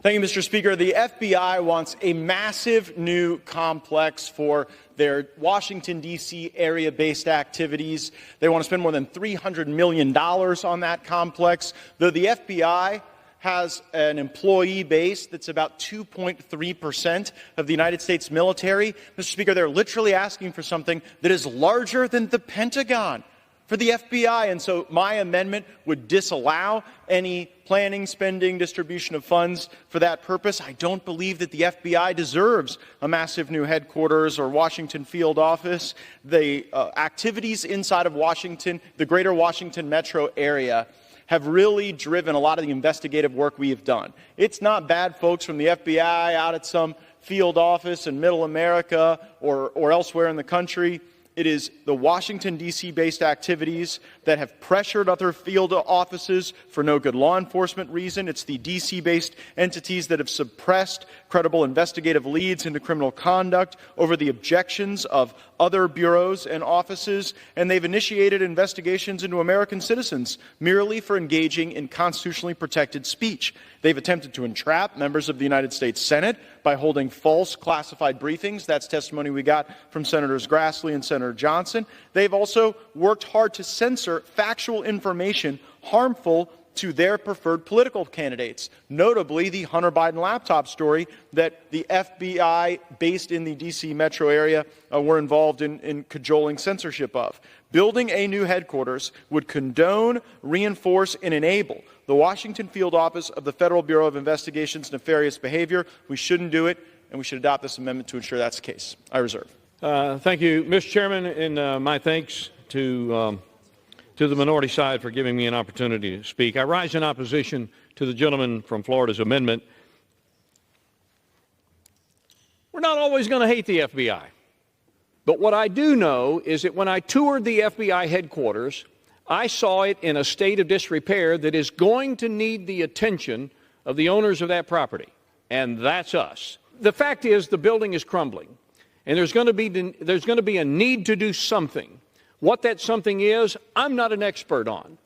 Thank you, Mr. Speaker. The FBI wants a massive new complex for their Washington, D.C. area-based activities. They want to spend more than $300 million on that complex, though the FBI has an employee base that's about 2.3% of the United States military. Mr. Speaker, they're literally asking for something that is larger than the Pentagon for the FBI, and so my amendment would disallow any planning, spending, distribution of funds for that purpose. I don't believe that the FBI deserves a massive new headquarters or Washington field office. The activities inside of Washington, the greater Washington metro area, have really driven a lot of the investigative work we have done. It's not bad folks from the FBI out at some field office in Middle America or elsewhere in the country. It is the Washington, D.C. based activities that have pressured other field offices for no good law enforcement reason. It's the D.C. based entities that have suppressed credible investigative leads into criminal conduct over the objections of other bureaus and offices, and they've initiated investigations into American citizens merely for engaging in constitutionally protected speech. They've attempted to entrap members of the United States Senate by holding false classified briefings. That's testimony we got from Senators Grassley and Senator Johnson. They've also worked hard to censor factual information harmful to their preferred political candidates, notably the Hunter Biden laptop story that the FBI based in the D.C. metro area were involved in cajoling censorship of. Building a new headquarters would condone, reinforce, and enable the Washington field office of the Federal Bureau of Investigation's nefarious behavior. We shouldn't do it, and we should adopt this amendment to ensure that's the case. I reserve. Thank you, Mr. Chairman, and my thanks to the minority side for giving me an opportunity to speak. I rise in opposition to the gentleman from Florida's amendment. We're not always going to hate the FBI. But what I do know is that when I toured the FBI headquarters, I saw it in a state of disrepair that is going to need the attention of the owners of that property, and that's us. The fact is the building is crumbling, and there's going to be a need to do something. What that something is, I'm not an expert on.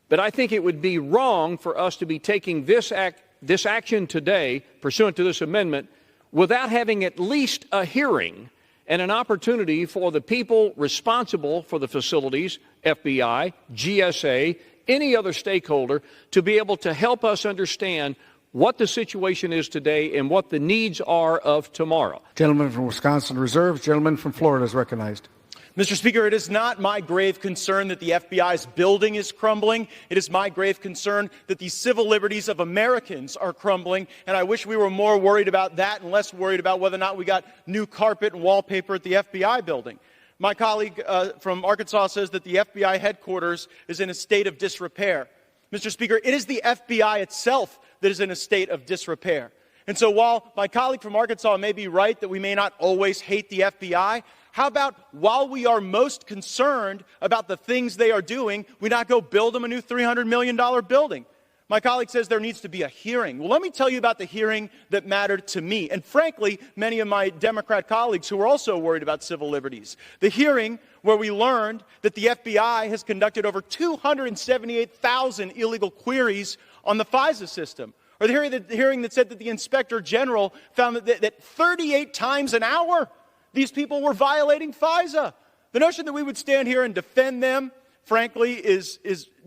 But I think it would be wrong for us to be taking this action today, pursuant to this amendment, without having at least a hearing and an opportunity for the people responsible for the facilities, FBI, GSA, any other stakeholder, to be able to help us understand what the situation is today and what the needs are of tomorrow. Gentleman from Wisconsin reserves. Gentleman from Florida is recognized. Mr. Speaker, it is not my grave concern that the FBI's building is crumbling. It is my grave concern that the civil liberties of Americans are crumbling, and I wish we were more worried about that and less worried about whether or not we got new carpet and wallpaper at the FBI building. My colleague from Arkansas says that the FBI headquarters is in a state of disrepair. Mr. Speaker, it is the FBI itself that is in a state of disrepair. And so while my colleague from Arkansas may be right that we may not always hate the FBI, how about while we are most concerned about the things they are doing, we not go build them a new $300 million building? My colleague says there needs to be a hearing. Well, let me tell you about the hearing that mattered to me, and frankly, many of my Democrat colleagues who are also worried about civil liberties. The hearing where we learned that the FBI has conducted over 278,000 illegal queries on the FISA system. Or the hearing that said that the Inspector General found that 38 times an hour these people were violating FISA. The notion that we would stand here and defend them, frankly, is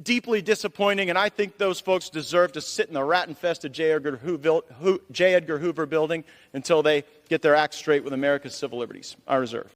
deeply disappointing, and I think those folks deserve to sit in the rat-infested J. Edgar Hoover building until they get their act straight with America's civil liberties. I reserve.